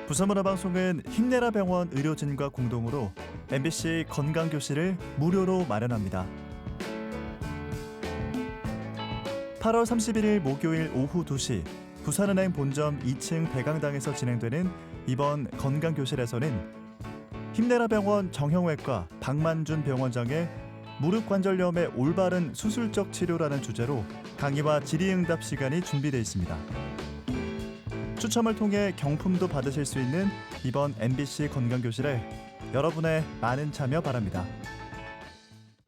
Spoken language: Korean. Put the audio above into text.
부산문화방송은 힘내라 병원 의료진과 공동으로 MBC 건강교실을 무료로 마련합니다. 8월 31일 목요일 오후 2시 부산은행 본점 2층 배강당에서 진행되는 이번 건강교실에서는 힘내라 병원 정형외과 박만준 병원장의 무릎관절염의 올바른 수술적 치료라는 주제로 강의와 질의응답 시간이 준비되어 있습니다. 추첨을 통해 경품도 받으실 수 있는 이번 MBC 건강교실에 여러분의 많은 참여 바랍니다.